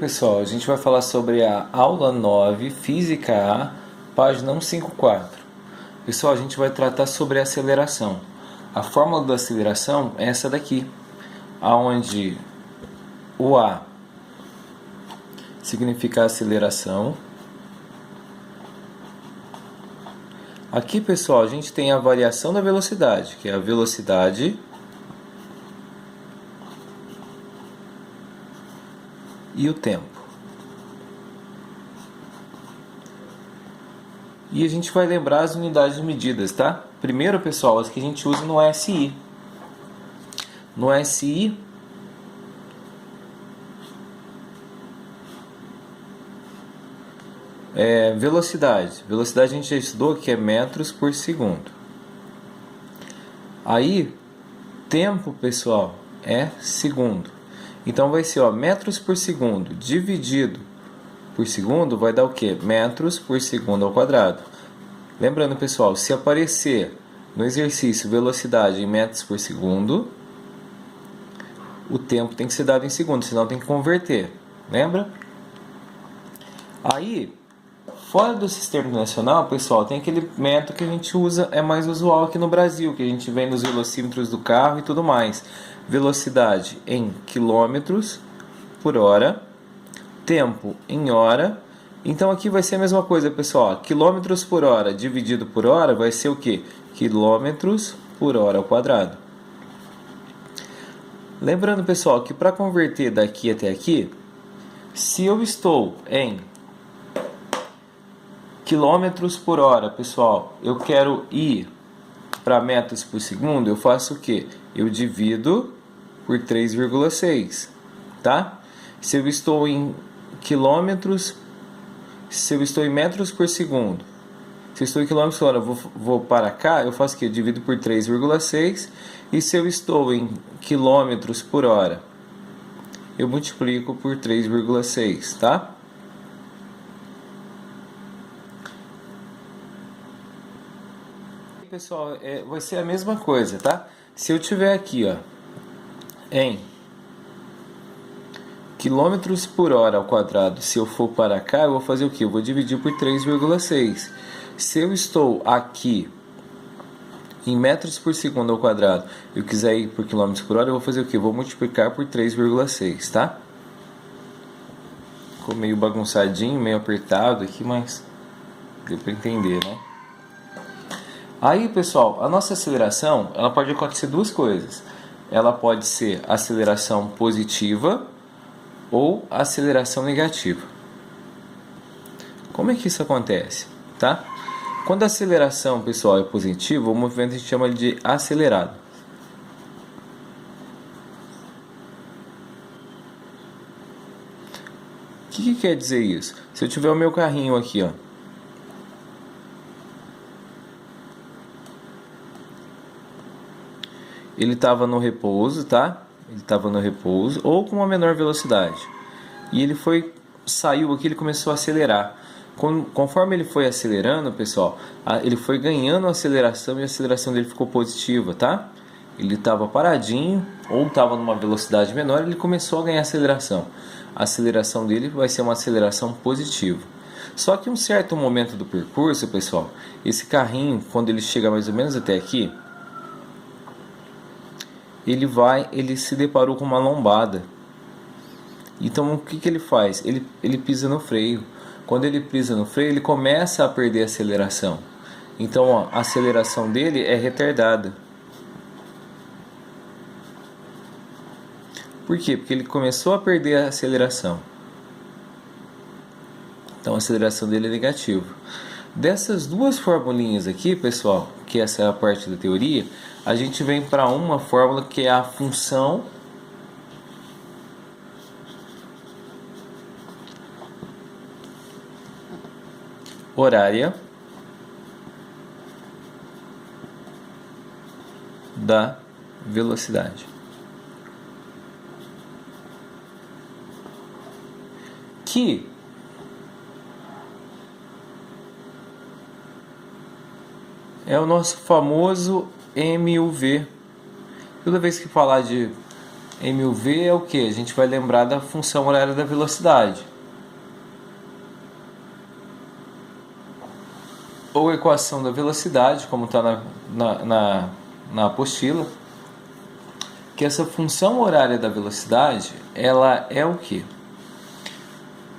pessoal, a gente vai falar sobre a aula 9, Física A, página 154. Pessoal, a gente vai tratar sobre a aceleração. A fórmula da aceleração é essa daqui, onde o A significa aceleração. Aqui, pessoal, a gente tem a variação da velocidade, que é a velocidade e o tempo. E a gente vai lembrar as unidades de medidas, tá? Primeiro, pessoal, as que a gente usa no SI. No SI, velocidade. Velocidade a gente já estudou que é metros por segundo. Aí, tempo, pessoal, é segundo. Então vai ser, metros por segundo dividido por segundo vai dar o quê? Metros por segundo ao quadrado. Lembrando, pessoal, se aparecer no exercício velocidade em metros por segundo, o tempo tem que ser dado em segundos, senão tem que converter. Lembra? Aí, fora do sistema nacional, pessoal, tem aquele método que a gente usa, é mais usual aqui no Brasil, que a gente vê nos velocímetros do carro e tudo mais. Velocidade em quilômetros por hora, tempo em hora. Então aqui vai ser a mesma coisa, pessoal. Quilômetros por hora dividido por hora vai ser o quê? Quilômetros por hora ao quadrado. Lembrando, pessoal, que para converter daqui até aqui, se eu estou em quilômetros por hora, pessoal, eu quero ir para metros por segundo, eu faço o quê? Eu divido por 3,6, tá? Se eu estou em quilômetros, se eu estou em metros por segundo, se eu estou em quilômetros por hora, eu vou para cá, eu faço o quê? Eu divido por 3,6, e se eu estou em quilômetros por hora, eu multiplico por 3,6, tá? Pessoal, vai ser a mesma coisa, tá? Se eu tiver aqui, em quilômetros por hora ao quadrado, se eu for para cá, eu vou fazer o que? Eu vou dividir por 3,6. Se eu estou aqui em metros por segundo ao quadrado, eu quiser ir por quilômetros por hora, eu vou fazer o que? Eu vou multiplicar por 3,6, tá? Ficou meio bagunçadinho, meio apertado aqui, mas deu para entender, né? Aí, pessoal, a nossa aceleração, ela pode acontecer duas coisas. Ela pode ser aceleração positiva ou aceleração negativa. Como é que isso acontece, tá? Quando a aceleração, pessoal, é positiva, o movimento a gente chama de acelerado. O que quer dizer isso? Se eu tiver o meu carrinho aqui, ele estava no repouso, tá? Ele estava no repouso ou com uma menor velocidade. E ele saiu aqui, ele começou a acelerar. Conforme ele foi acelerando, pessoal, ele foi ganhando aceleração e a aceleração dele ficou positiva, tá? Ele estava paradinho ou estava numa velocidade menor, ele começou a ganhar aceleração. A aceleração dele vai ser uma aceleração positiva. Só que em um certo momento do percurso, pessoal, esse carrinho, quando ele chega mais ou menos até aqui, ele se deparou com uma lombada. Então o que ele faz? Ele pisa no freio. Quando ele pisa no freio, ele começa a perder a aceleração. Então a aceleração dele é retardada. Por quê? Porque ele começou a perder a aceleração. Então a aceleração dele é negativa. Dessas duas formulinhas aqui, pessoal, que essa é a parte da teoria, a gente vem para uma fórmula que é a função horária da velocidade, que é o nosso famoso MUV. Toda vez que falar de mv é o que? A gente vai lembrar da função horária da velocidade. Ou equação da velocidade, como está na apostila, que essa função horária da velocidade, ela é o que?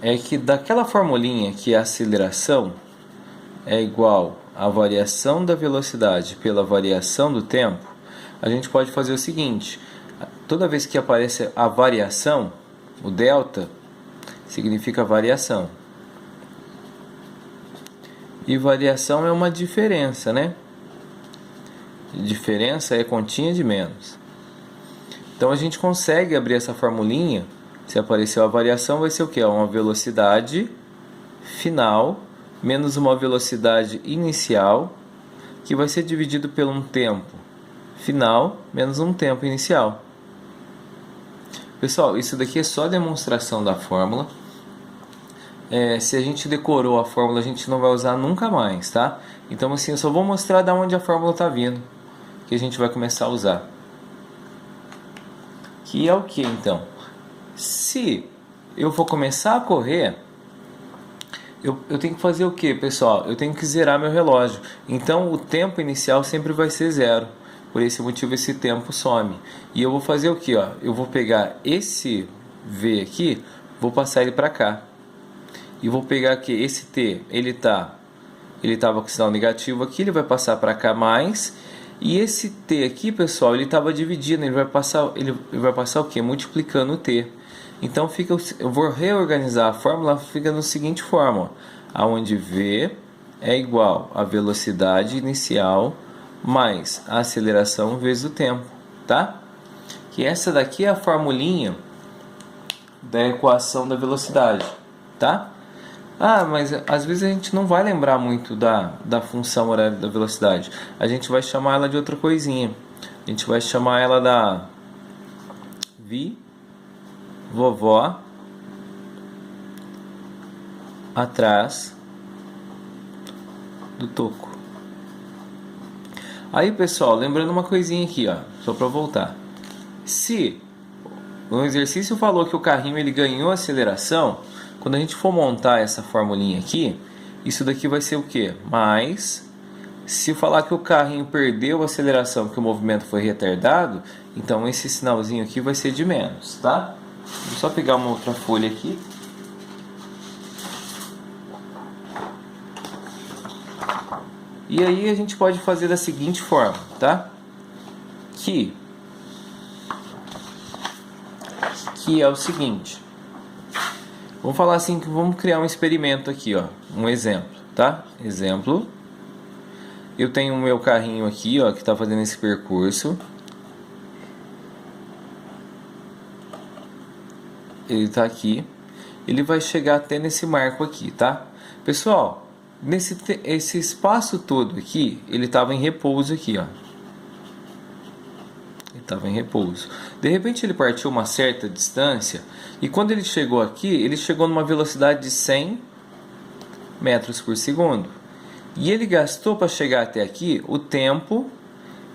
É que daquela formulinha que a aceleração é igual à variação da velocidade pela variação do tempo, a gente pode fazer o seguinte: toda vez que aparece a variação, o delta significa variação. E variação é uma diferença, né? Diferença é continha de menos. Então a gente consegue abrir essa formulinha. Se apareceu a variação, vai ser o que? Uma velocidade final menos uma velocidade inicial, que vai ser dividido por um tempo final menos um tempo inicial. Pessoal, isso daqui é só demonstração da fórmula. Se a gente decorou a fórmula, a gente não vai usar nunca mais, tá? Então assim, eu só vou mostrar de onde a fórmula está vindo, que a gente vai começar a usar. Que é o que então? Se eu for começar a correr, eu tenho que fazer o que, pessoal? Eu tenho que zerar meu relógio. Então o tempo inicial sempre vai ser zero. Por esse motivo esse tempo some. E eu vou fazer o que? Eu vou pegar esse V aqui, vou passar ele para cá. E vou pegar aqui esse T, ele estava com sinal negativo aqui, ele vai passar para cá mais. E esse T aqui, pessoal, ele estava dividindo, ele vai passar o que? Multiplicando o T. Então eu vou reorganizar a fórmula, fica da seguinte forma, aonde V é igual a velocidade inicial mais a aceleração vezes o tempo, tá? Que essa daqui é a formulinha da equação da velocidade, tá? Mas às vezes a gente não vai lembrar muito da função horária da velocidade. A gente vai chamar ela de outra coisinha. A gente vai chamar ela da vovó atrás do toco. Aí, pessoal, lembrando uma coisinha aqui, só para voltar. Se o exercício falou que o carrinho ele ganhou aceleração, quando a gente for montar essa formulinha aqui, isso daqui vai ser o que? Mais, se falar que o carrinho perdeu a aceleração, que o movimento foi retardado, então esse sinalzinho aqui vai ser de menos, tá? Vou só pegar uma outra folha aqui. E aí a gente pode fazer da seguinte forma, tá? Que é o seguinte. Vamos falar assim que vamos criar um experimento aqui, um exemplo, tá? Exemplo. Eu tenho o meu carrinho aqui, que está fazendo esse percurso. Ele está aqui. Ele vai chegar até nesse marco aqui, tá? Pessoal, esse espaço todo aqui, ele estava em repouso aqui, Ele estava em repouso. De repente ele partiu uma certa distância e quando ele chegou aqui, ele chegou numa velocidade de 100 metros por segundo. E ele gastou para chegar até aqui o tempo,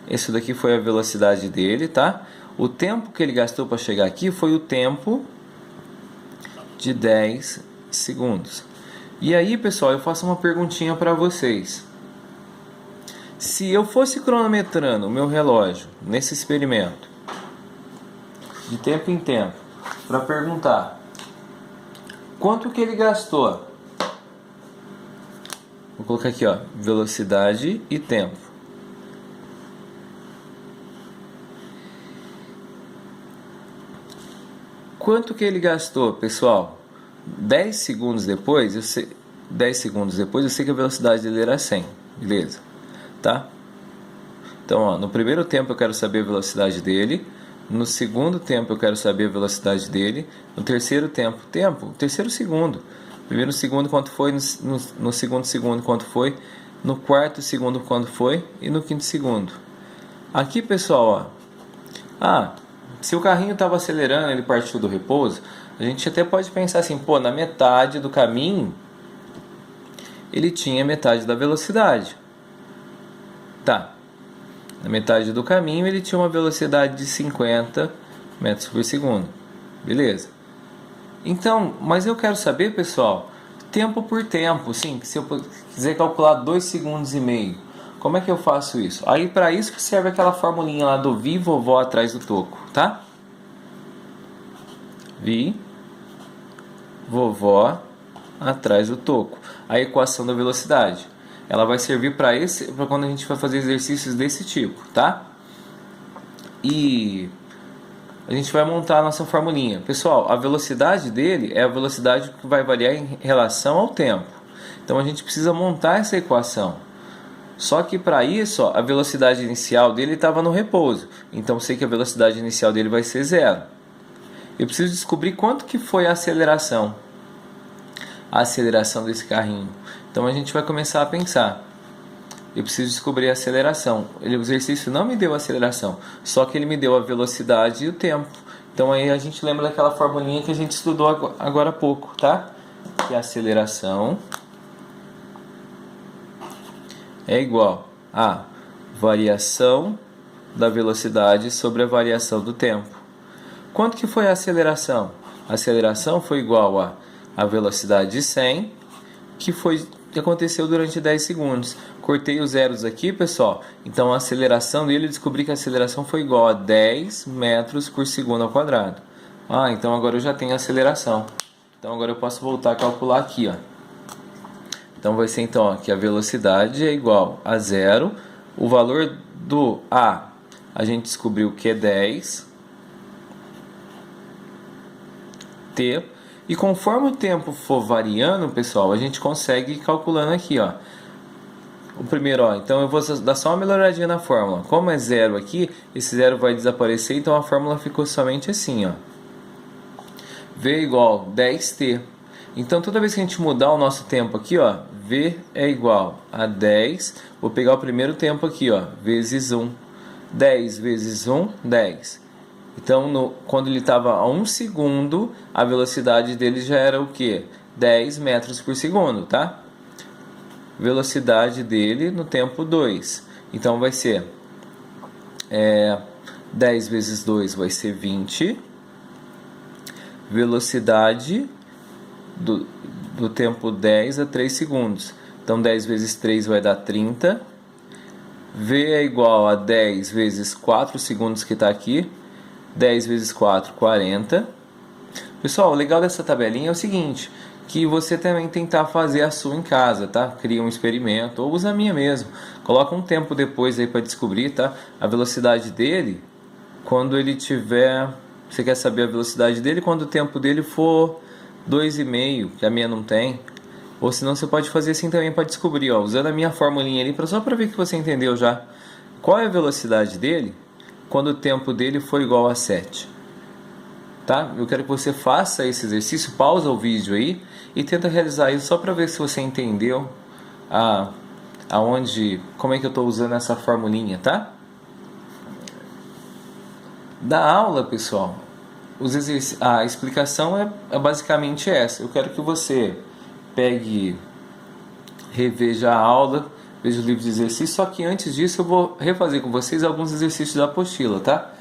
esse daqui foi a velocidade dele, tá? O tempo que ele gastou para chegar aqui foi o tempo de 10 segundos. E aí, pessoal, eu faço uma perguntinha para vocês. Se eu fosse cronometrando o meu relógio nesse experimento, de tempo em tempo, para perguntar quanto que ele gastou, vou colocar aqui, velocidade e tempo. Quanto que ele gastou, pessoal? 10 segundos depois, eu sei que a velocidade dele era 100, beleza? Tá? Então, no primeiro tempo eu quero saber a velocidade dele, no segundo tempo eu quero saber a velocidade dele, no terceiro terceiro segundo. Primeiro segundo quanto foi, no segundo segundo quanto foi, no quarto segundo quanto foi e no quinto segundo. Aqui, pessoal, se o carrinho estava acelerando, ele partiu do repouso, a gente até pode pensar assim, na metade do caminho ele tinha metade da velocidade. Tá. Na metade do caminho ele tinha uma velocidade de 50 metros por segundo. Beleza. Então, mas eu quero saber, pessoal, tempo por tempo. Sim, se eu quiser calcular 2 segundos e meio, como é que eu faço isso? Aí para isso que serve aquela formulinha lá do vi vovó atrás do toco, tá? Vi vovó atrás do toco. A equação da velocidade. Ela vai servir para quando a gente vai fazer exercícios desse tipo, tá? E a gente vai montar a nossa formulinha. Pessoal, a velocidade dele é a velocidade que vai variar em relação ao tempo. Então a gente precisa montar essa equação. Só que para isso, ó, a velocidade inicial dele estava no repouso. Então eu sei que a velocidade inicial dele vai ser zero. Eu preciso descobrir quanto que foi a aceleração desse carrinho. Então a gente vai começar a pensar. Eu preciso descobrir a aceleração. O exercício não me deu a aceleração, só que ele me deu a velocidade e o tempo. Então aí a gente lembra daquela formulinha que a gente estudou agora há pouco, tá? Que a aceleração é igual a variação da velocidade sobre a variação do tempo. Quanto que foi a aceleração? A aceleração foi igual a velocidade de 100, que aconteceu durante 10 segundos. Cortei os zeros aqui, pessoal. Então a aceleração dele, eu descobri que a aceleração foi igual a 10 metros por segundo ao quadrado. Então agora eu já tenho a aceleração. Então agora eu posso voltar a calcular aqui, ó. Então vai ser então que a velocidade é igual a zero. O valor do a gente descobriu que é 10 t. E conforme o tempo for variando, pessoal, a gente consegue ir calculando aqui, ó. O primeiro, ó, então eu vou dar só uma melhoradinha na fórmula. Como é zero aqui, esse zero vai desaparecer, então a fórmula ficou somente assim, ó. V igual 10t. Então toda vez que a gente mudar o nosso tempo aqui, ó, V é igual a 10. Vou pegar o primeiro tempo aqui, ó, vezes 1. 10 vezes 1, 10. Então, quando ele estava a 1 segundo, a velocidade dele já era o quê? 10 metros por segundo, tá? Velocidade dele no tempo 2. Então, vai ser 10 vezes 2 vai ser 20. Velocidade do tempo 10 a 3 segundos. Então, 10 vezes 3 vai dar 30. V é igual a 10 vezes 4 segundos que está aqui. 10 vezes 4, 40. Pessoal, o legal dessa tabelinha é o seguinte, que você também tentar fazer a sua em casa, tá? Cria um experimento, ou usa a minha mesmo. Coloca um tempo depois aí para descobrir, tá? A velocidade dele, quando ele tiver... Você quer saber a velocidade dele quando o tempo dele for 2,5, que a minha não tem. Ou senão você pode fazer assim também para descobrir, ó, usando a minha formulinha ali, só para ver que você entendeu já. Qual é a velocidade dele quando o tempo dele for igual a 7. Tá? Eu quero que você faça esse exercício, pausa o vídeo aí e tenta realizar isso só para ver se você entendeu como é que eu estou usando essa formulinha, tá? Da aula, pessoal, a explicação é basicamente essa. Eu quero que você reveja a aula, veja o livro de exercício, só que antes disso eu vou refazer com vocês alguns exercícios da apostila, tá?